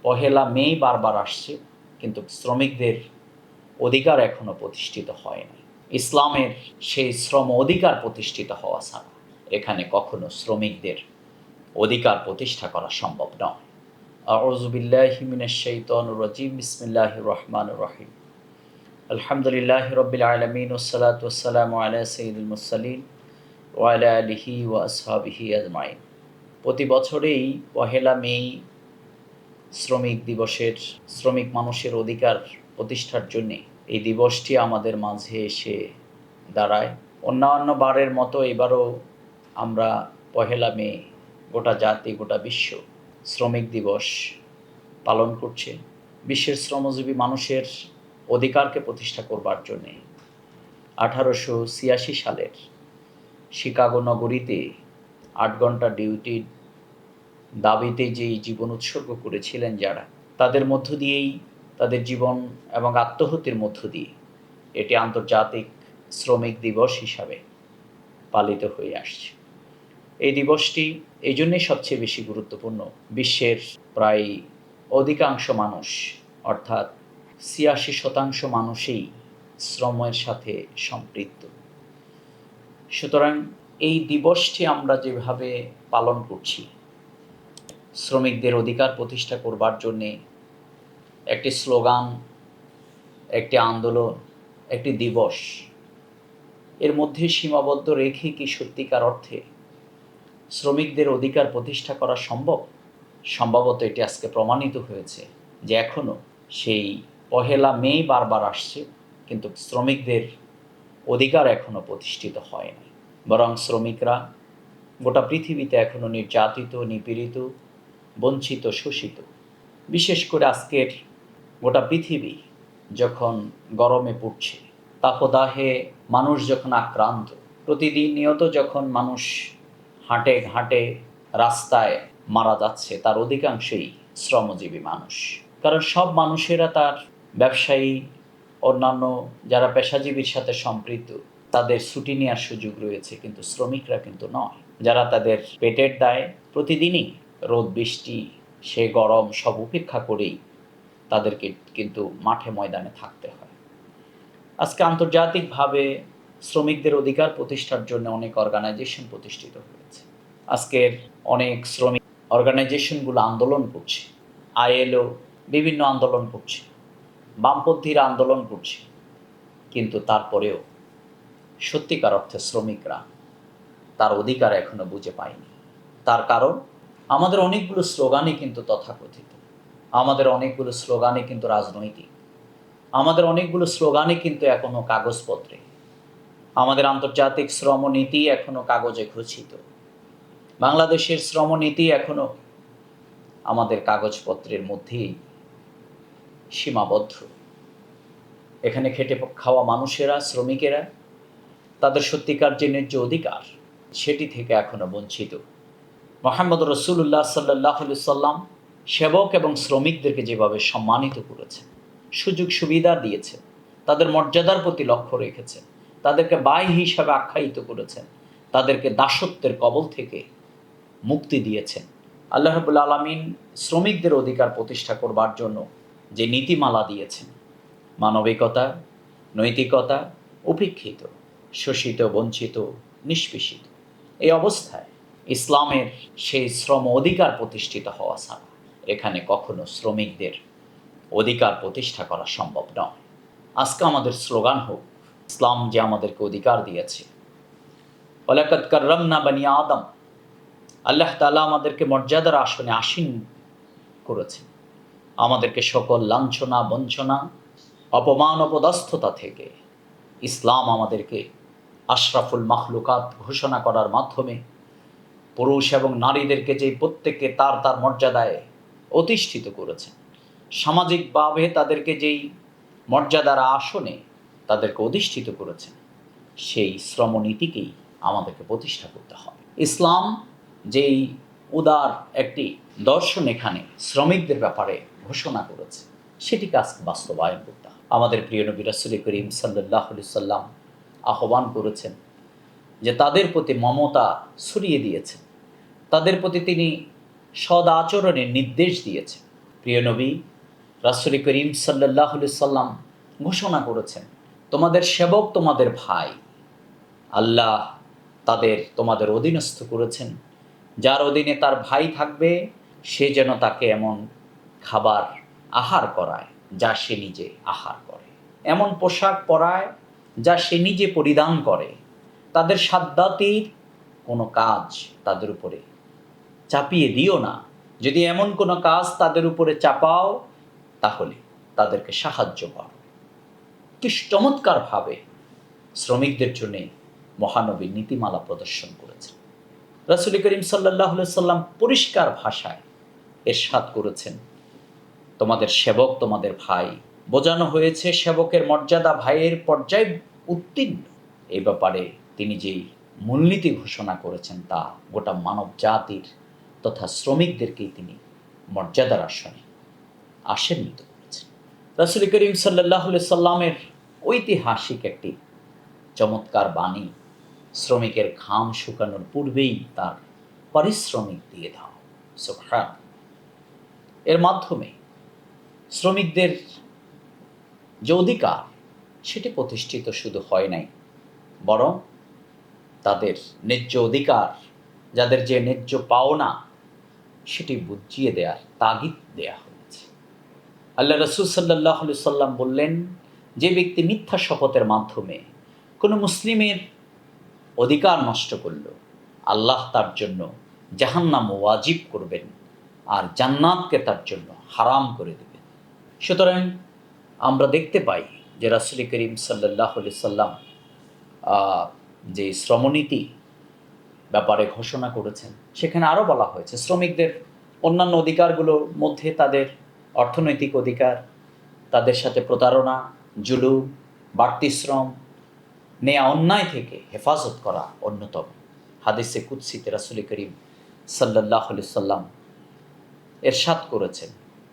পহেলা মে বারবার আসছে, কিন্তু শ্রমিকদের অধিকার এখনো প্রতিষ্ঠিত হয়নি। ইসলামের সেই শ্রম অধিকার প্রতিষ্ঠিত হওয়া ছাড়া এখানে কখনো শ্রমিকদের অধিকার প্রতিষ্ঠা করা সম্ভব নয়। আউযু বিল্লাহি মিনাশ শাইতানির রাজিম। বিসমিল্লাহির রহমানির রহিম। আলহামদুলিল্লাহি রাব্বিল আলামিন ওয়াসসালাতু ওয়াসসালামু আলা সাইয়্যিদিল মুরসালিন ওয়া আলা আলিহি ওয়া আসহাবিহি আজমাইন। প্রতি বছরেই পহেলা মে শ্রমিক দিবসের শ্রমিক মানুষের অধিকার প্রতিষ্ঠার জন্যে এই দিবসটি আমাদের মাঝে এসে দাঁড়ায়। অন্যান্য বারের মতো এবারও আমরা পহেলা মে গোটা জাতি, গোটা বিশ্ব শ্রমিক দিবস পালন করছে। বিশ্বের শ্রমজীবী মানুষের অধিকারকে প্রতিষ্ঠা করবার জন্যে 1886 সালের শিকাগো নগরীতে 8 ঘন্টা ডিউটির দাবিতে যেই জীবন উৎসর্গ করেছিলেন যারা, তাদের মধ্য দিয়েই, তাদের জীবন এবং আত্মহত্যের মধ্য দিয়ে এটি আন্তর্জাতিক শ্রমিক দিবস হিসাবে পালিত হয়ে আসছে। এই দিবসটি এই জন্যই সবচেয়ে বেশি গুরুত্বপূর্ণ, বিশ্বের প্রায় অধিকাংশ মানুষ, অর্থাৎ ৮৬% মানুষই শ্রমের সাথে সম্পৃক্ত। সুতরাং এই দিবসটি আমরা যেভাবে পালন করছি, শ্রমিকদের অধিকার প্রতিষ্ঠা করবার জন্যে একটি স্লোগান, একটি আন্দোলন, একটি দিবস, এর মধ্যে সীমাবদ্ধ রেখে কি সত্যিকার অর্থে শ্রমিকদের অধিকার প্রতিষ্ঠা করা সম্ভব? সম্ভবত এটি আজকে প্রমাণিত হয়েছে যে এখনও সেই পহেলা মে বারবার আসছে, কিন্তু শ্রমিকদের অধিকার এখনও প্রতিষ্ঠিত হয়নি। বরং শ্রমিকরা গোটা পৃথিবীতে এখনও নির্যাতিত, নিপীড়িত, বঞ্চিত, শোষিত। বিশেষ করে আজকের গোটা পৃথিবী যখন গরমে পড়ছে, তাপদাহে মানুষ যখন আক্রান্ত, প্রতিদিন নিয়ত যখন মানুষ হাঁটে ঘাটে রাস্তায় মারা যাচ্ছে, তার অধিকাংশই শ্রমজীবী মানুষ। কারণ সব মানুষেরা, তার ব্যবসায়ী, অন্যান্য যারা পেশাজীবীর সাথে সম্পৃক্ত, তাদের ছুটি নেওয়ার সুযোগ রয়েছে, কিন্তু শ্রমিকরা কিন্তু নয়। যারা তাদের পেটের দায়ে প্রতিদিনই রোদ বৃষ্টি, সে গরম সব উপেক্ষা করেই তাদেরকে কিন্তু মাঠে ময়দানে থাকতে হয়। আজকে আন্তর্জাতিকভাবে শ্রমিকদের অধিকার প্রতিষ্ঠার জন্য অনেক অর্গানাইজেশন প্রতিষ্ঠিত হয়েছে। আজকের অনেক শ্রমিক অর্গানাইজেশনগুলো আন্দোলন করছে, আইএলও বিভিন্ন আন্দোলন করছে, বামপন্থীরা আন্দোলন করছে, কিন্তু তারপরেও সত্যিকার অর্থে শ্রমিকরা তার অধিকার এখনো বুঝে পায়নি। তার কারণ আমাদের অনেকগুলো স্লোগানই কিন্তু তথাকথিত, আমাদের অনেকগুলো স্লোগানই কিন্তু রাজনৈতিক, আমাদের অনেকগুলো স্লোগানই কিন্তু এখনো কাগজপত্রে, আমাদের আন্তর্জাতিক শ্রমনীতি এখনো কাগজে খচিত, বাংলাদেশের শ্রমনীতি এখনো আমাদের কাগজপত্রের মধ্যেই সীমাবদ্ধ। এখানে খেটে খাওয়া মানুষেরা, শ্রমিকেরা তাদের সত্যিকার যে ন্যায্য অধিকার, সেটি থেকে এখনো বঞ্চিত। মুহাম্মদ রাসূলুল্লাহ সাল্লাল্লাহু আলাইহি সাল্লাম সেবক এবং শ্রমিকদেরকে যেভাবে সম্মানিত করেছেন, সুযোগ সুবিধা দিয়েছেন, তাদের মর্যাদার প্রতি লক্ষ্য রেখেছেন, তাদেরকে বাই হিসাবে আখ্যায়িত করেছেন, তাদেরকে দাসত্বের কবল থেকে মুক্তি দিয়েছেন। আল্লাহ রাব্বুল আলামিন শ্রমিকদের অধিকার প্রতিষ্ঠা করবার জন্য যে নীতিমালা দিয়েছেন, মানবিকতা, নৈতিকতা, উপেক্ষিত, শোষিত, বঞ্চিত, নিষ্পেষিত, এই অবস্থায় ইসলামের সেই শ্রম অধিকার প্রতিষ্ঠিত হওয়া ছাড়া এখানে কখনো শ্রমিকদের অধিকার প্রতিষ্ঠা করা সম্ভব নয়। আজকে আমাদের স্লোগান হোক, ইসলাম যে আমাদেরকে অধিকার দিয়েছে, ওয়ালাকাদ কাররামনা বানি আদম, আল্লাহ তাআলা আমাদেরকে মর্যাদার আসনে আসীন করেছেন, আমাদেরকে সকল লাঞ্ছনা, বঞ্চনা, অপমান, অপদস্থতা থেকে ইসলাম আমাদেরকে আশরাফুল মাখলুকাত ঘোষণা করার মাধ্যমে পুরুষ এবং নারীদেরকে যে প্রত্যেককে তার তার মর্যাদায় অধিষ্ঠিত করেছেন, সামাজিকভাবে তাদেরকে যেই মর্যাদার আসনে তাদেরকে অধিষ্ঠিত করেছেন, সেই শ্রমনীতিকেই আমাদেরকে প্রতিষ্ঠা করতে হবে। ইসলাম যেই উদার একটি দর্শন এখানে শ্রমিকদের ব্যাপারে ঘোষণা করেছে, সেটিকে আজকে বাস্তবায়ন করতে হবে। আমাদের প্রিয় নবী রাসূল করিম সাল্লাল্লাহু আলাইহি সাল্লাম আহ্বান করেছেন যে তাদের প্রতি মমতা ছড়িয়ে দিয়েছেন, তাদের প্রতি তিনি সদ আচরণের নির্দেশ দিয়েছেন। প্রিয় নবী রাসূল করিম সাল্লাল্লাহু আলাইহি সাল্লাম ঘোষণা করেছেন, তোমাদের সেবক তোমাদের ভাই। আল্লাহ তোমাদের অধীনস্থ করেছেন, যার অধীনে তার ভাই থাকবে সে যেন তাকে এমন খাবার আহার করায় যা সে নিজে আহার করে, এমন পোশাক পরায় যা সে নিজে পরিধান করে। তাদের সাধ্যাতির কোনো কাজ তাদের উপরে চাপিয়ে দিও না। যদি এমন কোনো কাজ তাদের উপরে চাপাও তাহলে তাদেরকে সাহায্য করো। কি চমৎকারভাবে শ্রমিকদের জন্যে মহানবী নীতিমালা প্রদর্শন করেছেন। রাসূল করিম সাল্লাল্লাহু আলাইহি সাল্লাম পরিষ্কার ভাষায় ইরশাদ করেছেন, তোমাদের সেবক তোমাদের ভাই। বোঝানো হয়েছে সেবকের মর্যাদা ভাইয়ের পর্যায়ে উত্তীর্ণ। এই ব্যাপারে তিনি যেই মূলনীতি ঘোষণা করেছেন তা গোটা মানব জাতির তথা শ্রমিকদেরকেই তিনি মর্যাদার আসনে আসীনিত করেছেন। রাসূল করিম সাল্লাল্লাহু আলাইহি সাল্লামের ঐতিহাসিক একটি চমৎকার বাণী, শ্রমিকের ঘাম শুকানোর পূর্বেই তার পারিশ্রমিক দিয়ে দাও। সুবহান। এর মাধ্যমে শ্রমিকদের যে অধিকার সেটি প্রতিষ্ঠিত শুধু হয় নাই, বরং তাদের ন্যায্য অধিকার, যাদের যে ন্যায্য পাওনা সেটি বুঝিয়ে দেওয়ার তাগিদ দেয়া হয়েছে। আল্লাহ রাসূল সাল্লাল্লাহু আলাইহি সাল্লাম বললেন, যে ব্যক্তি মিথ্যা শপথের মাধ্যমে কোনো মুসলিমের অধিকার নষ্ট করল, আল্লাহ তার জন্য জাহান্নাম ওয়াজিব করবেন আর জান্নাতকে তার জন্য হারাম করে দেবেন। সুতরাং আমরা দেখতে পাই যে রাসূল করিম সাল্লাল্লাহু আলাইহি সাল্লাম যে শ্রমনীতি ব্যাপারে ঘোষণা করেছেন, সেখানে আরও বলা হয়েছে শ্রমিকদের অন্যান্য অধিকারগুলোর মধ্যে তাদের অর্থনৈতিক অধিকার, তাদের সাথে প্রতারণা, জুলুম, বাড়তি শ্রম নেয়া অন্যায় থেকে হেফাজত করা অন্যতম। হাদিসে কুদসিতে রাসূল করিম সাল্লাল্লাহু আলাইহি সাল্লাম ইরশাদ করেছেন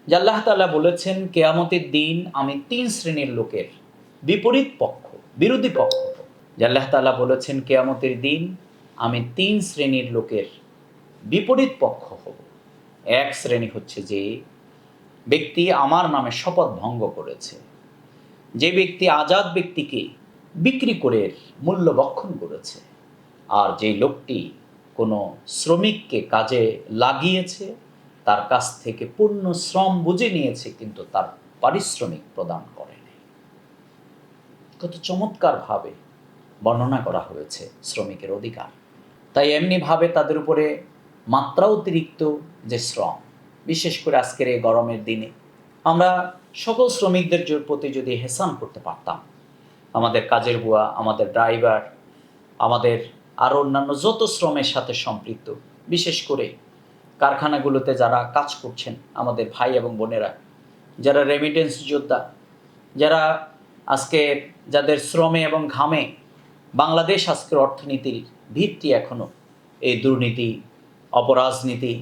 যে আল্লাহ তাআলা বলেছেন, কিয়ামতের দিন আমি 3 শ্রেণীর লোকের বিরোধী পক্ষ। যে আল্লাহ তাআলা বলেছেন কিয়ামতের দিন আমি 3 শ্রেণীর লোকের বিপরীত পক্ষ হব। এক শ্রেণী হচ্ছে যে ব্যক্তি আমার নামে শপথ ভঙ্গ করেছে, যে ব্যক্তি আজাদ ব্যক্তিকে বিক্রি করে মূল্য বক্ষণ করেছে, আর যে লোকটি কোনো শ্রমিককে কাজে লাগিয়েছে, তার কাছ থেকে পূর্ণ শ্রম বুঝে নিয়েছে কিন্তু তার পারিশ্রমিক প্রদান করেনি। কত চমৎকারভাবে বর্ণনা করা হয়েছে শ্রমিকের অধিকার। তাই এমনিভাবে তাদের উপরে মাত্রা অতিরিক্ত যে শ্রম, বিশেষ করে আজকের এই গরমের দিনে আমরা সকল শ্রমিকদের প্রতি যদি এহসান করতে পারতাম, আমাদের কাজের বুয়া, আমাদের ড্রাইভার, আমাদের আরও অন্যান্য যত শ্রমের সাথে সম্পৃক্ত, বিশেষ করে কারখানাগুলোতে যারা কাজ করছেন আমাদের ভাই এবং বোনেরা, যারা রেমিটেন্স যোদ্ধা, যারা আজকে যাদের শ্রমে এবং ঘামে বাংলাদেশ আজকের অর্থনীতির ভিত্তি এখনও এই দুর্নীতি, অপরাজনীতি,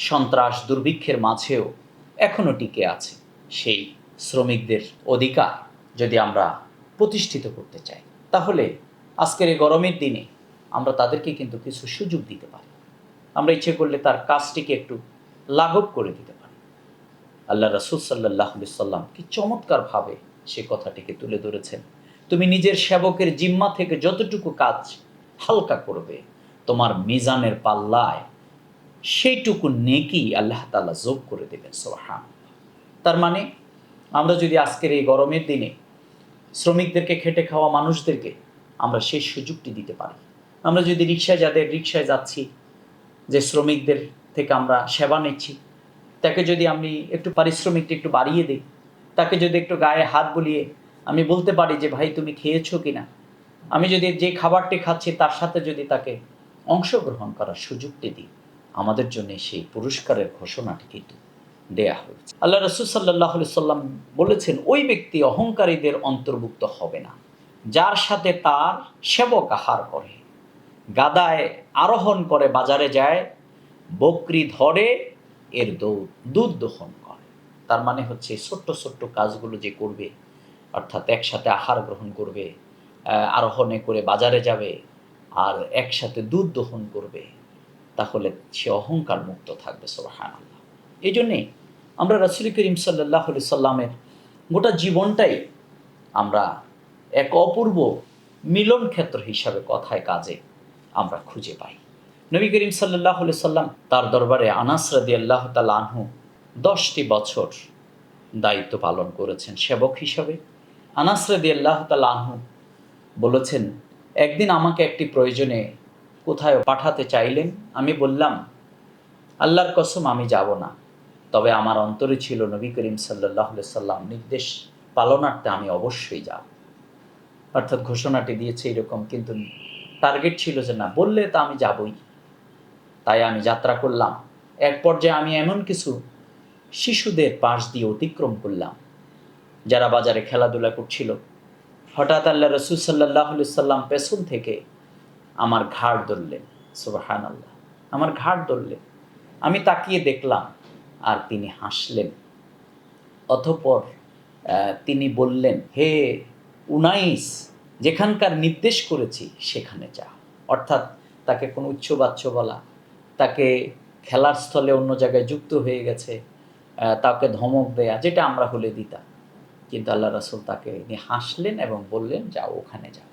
সন্ত্রাস, দুর্ভিক্ষের মাঝেও এখনও টিকে আছে। সেই শ্রমিকদের অধিকার যদি আমরা প্রতিষ্ঠিত করতে চাই, তাহলে আজকের এই গরমের দিনে আমরা তাদেরকে কিন্তু কিছু সুযোগ দিতে পারি। আমরা ইচ্ছে করলে তার কাজটিকে একটু লাঘব করে দিতে পারি। আল্লাহ রাসূল সাল্লাল্লাহু আলাইহি সাল্লাম কি চমৎকারভাবে সে কথাটিকে তুলে ধরেছেন, তুমি নিজের সেবকের জিম্মা থেকে যতটুকু কাজ হালকা করবে, তোমার মিজানের পাল্লায় সেইটুকু নেকি আল্লাহ তাআলা যোগ করে দেবেন। সুবহানাল্লাহ। তার মানে আমরা যদি আজকের এই গরমের দিনে শ্রমিকদেরকে, খেটে খাওয়া মানুষদেরকে আমরা সেই সুযোগটি দিতে পারি। আমরা যদি যাদের রিকশায় যাচ্ছি, যে শ্রমিকদের থেকে আমরা সেবা নিচ্ছি, তাকে যদি আমি একটু পারিশ্রমিকটা একটু বাড়িয়ে দিই, তাকে যদি একটু গায়ে হাত বুলিয়ে আমি বলতে পারি যে ভাই তুমি খেয়েছো কিনা, আমি যদি যে খাবারটি খাচ্ছি তার সাথে যদি তাকে অংশগ্রহণ করার সুযোগটি দিই, আমাদের জন্য সেই পুরস্কারের ঘোষণাটি কিন্তু দেয়া হয়েছে। আল্লাহ রাসূল সাল্লাল্লাহু আলাইহি সাল্লাম বলেছেন, ওই ব্যক্তি অহংকারীদের অন্তর্ভুক্ত হবে না যার সাথে তার সেবক আহার করে, গাদায় আরোহণ করে বাজারে যায়, বকরি ধরে এর দুধ দহন করে। তার মানে হচ্ছে ছোট্ট ছোট্ট কাজগুলো যে করবে, অর্থাৎ একসাথে আহার গ্রহণ করবে, আরোহণে করে বাজারে যাবে আর একসাথে দুধ দহন করবে, তাহলে সে অহংকার মুক্ত থাকবে। সুবহানাল্লাহ। এই জন্যে আমরা রাসূল করিম সাল্লাল্লাহু আলাইহি সাল্লামের গোটা জীবনটাই আমরা এক অপূর্ব মিলন ক্ষেত্র হিসাবে কথায় কাজে আমরা খুঁজে পাই। নবী করিম সাল্লাল্লাহু আলাইহি সাল্লাম তার দরবারে আনাস রাদিয়াল্লাহু তাআলা আনহু 10টি বছর দায়িত্ব পালন করেছেন সেবক হিসাবে। আনাস রাদিয়াল্লাহু তাআলা আনহু বলেছেন, একদিন আমাকে একটি প্রয়োজনে কোথাও পাঠাতে চাইলেন। আমি বললাম, আল্লাহর কসম আমি যাব না। তবে আমার অন্তরে ছিল নবী করিম সাল্লাল্লাহু আলাইহি সাল্লাম নির্দেশ পালনার্থে আমি অবশ্যই যাব। অর্থাৎ ঘোষণাটি দিয়েছে এরকম, কিন্তু টার্গেট ছিল যে না, বললে তা আমি যাবই। তাই আমি যাত্রা করলাম। এক পর্যায়ে আমি এমন কিছু শিশুদের পাশ দিয়ে অতিক্রম করলাম যারা বাজারে খেলাধুলা করছিল। হঠাৎ আল্লাহ রাসূল সাল্লাল্লাহু আলাইহি সাল্লাম পেছন থেকে আমার ঘাড় ধরলেন। সুবহানাল্লাহ, আমার ঘাড় ধরলেন। আমি তাকিয়ে দেখলাম আর তিনি হাসলেন। অতঃপর তিনি বললেন, হে উনাইস, যেখানকার নির্দেশ করেছি সেখানে যা। অর্থাৎ তাকে কোনো উচ্চবাচ্য বলা, তাকে খেলার স্থলে অন্য জায়গায় যুক্ত হয়ে গেছে, তাকে ধমক দেয়া, যেটা আমরা হলে দিতাম। কিন্তু আল্লাহ রাসূল তাকে নিয়ে হাসলেন এবং বললেন, যাও, ওখানে যাও।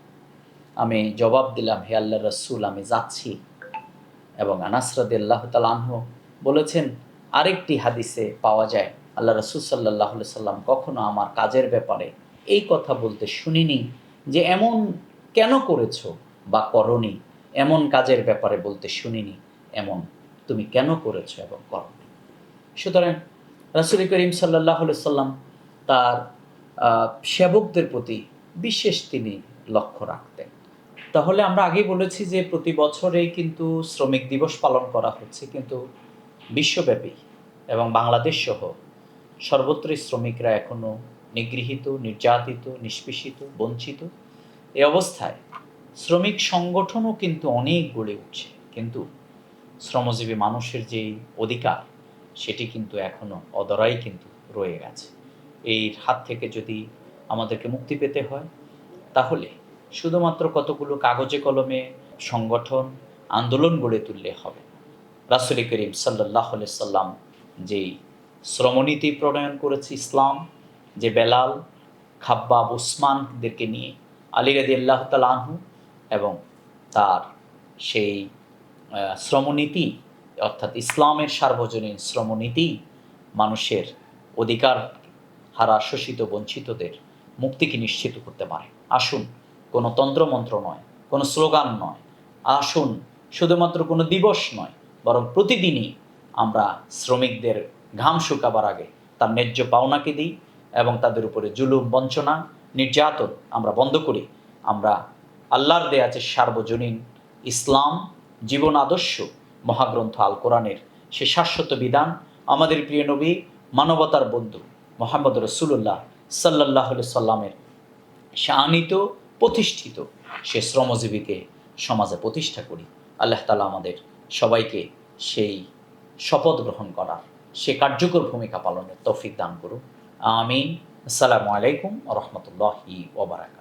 আমি জবাব দিলাম, হে আল্লাহর রাসূল, আমি যাচ্ছি। এবং আনাস রাদিয়াল্লাহু তাআলা আনহু বলেছেন, আরেকটি হাদিসে পাওয়া যায় আল্লাহ রাসূল সাল্লাল্লাহু আলাইহি সাল্লাম কখনো আমার কাজের ব্যাপারে এই কথা বলতে শুনিনি যে এমন কেন করেছো বা করনি, এমন কাজের ব্যাপারে বলতে শুনিনি এমন তুমি কেন করেছো এবং করনি। সুতরাং রাসূল করিম সাল্লাল্লাহু আলাইহি সাল্লাম তার সেবকদের প্রতি বিশেষ তিনি লক্ষ্য রাখতেন। তাহলে আমরা আগেই বলেছি যে প্রতি বছরেই কিন্তু শ্রমিক দিবস পালন করা হচ্ছে, কিন্তু বিশ্বব্যাপী এবং বাংলাদেশ সহ সর্বত্রই শ্রমিকরা এখনও নিগৃহীত, নির্যাতিত, নিষ্পেষিত, বঞ্চিত। এই অবস্থায় শ্রমিক সংগঠনও কিন্তু অনেক গড়ে উঠছে, কিন্তু শ্রমজীবী মানুষের যেই অধিকার সেটি কিন্তু এখনও অধরাই কিন্তু রয়ে গেছে। এই হাত থেকে যদি আমাদেরকে মুক্তি পেতে হয়, তাহলে শুধুমাত্র কতগুলো কাগজে কলমে সংগঠন, আন্দোলন গড়ে তুললে হবে। রাসূল করিম সাল্লাল্লাহু আলাইহি সাল্লাম যেই শ্রমনীতি প্রণয়ন করেছে ইসলাম, যে বেলাল, খাব্বাব, উসমানদেরকে নিয়ে আলী রাদিয়াল্লাহু তাআলা আনহু, এবং তার সেই শ্রমনীতি, অর্থাৎ ইসলামের সার্বজনীন শ্রমনীতি মানুষের অধিকার হারা, শোষিত, বঞ্চিতদের মুক্তিকে নিশ্চিত করতে পারে। আসুন, কোনো তন্ত্রমন্ত্র নয়, কোনো স্লোগান নয়, আসুন শুধুমাত্র কোনো দিবস নয়, বরং প্রতিদিনই আমরা শ্রমিকদের ঘাম শুকাবার আগে তার ন্যায্য পাওনাকে দিই এবং তাদের উপরে জুলুম, বঞ্চনা, নির্যাতন আমরা বন্ধ করি। আমরা আল্লাহর দেয়া যে সার্বজনীন ইসলাম জীবন আদর্শ, মহাগ্রন্থ আল কোরআনের সে শাশ্বত বিধান, আমাদের প্রিয় নবী, মানবতার বন্ধু মুহাম্মদ রাসূলুল্লাহ সাল্লাল্লাহু আলাইহি সাল্লামের শানিত, প্রতিষ্ঠিত সে শ্রমজীবীকে সমাজে প্রতিষ্ঠা করি। আল্লাহ তাআলা আমাদের সবাইকে সেই শপথ গ্রহণ করার, সে কার্যকর ভূমিকা পালনের তৌফিক দান করুন। আমিন। আসসালামু আলাইকুম ওয়া রাহমাতুল্লাহি ওয়া বারাকাতুহু।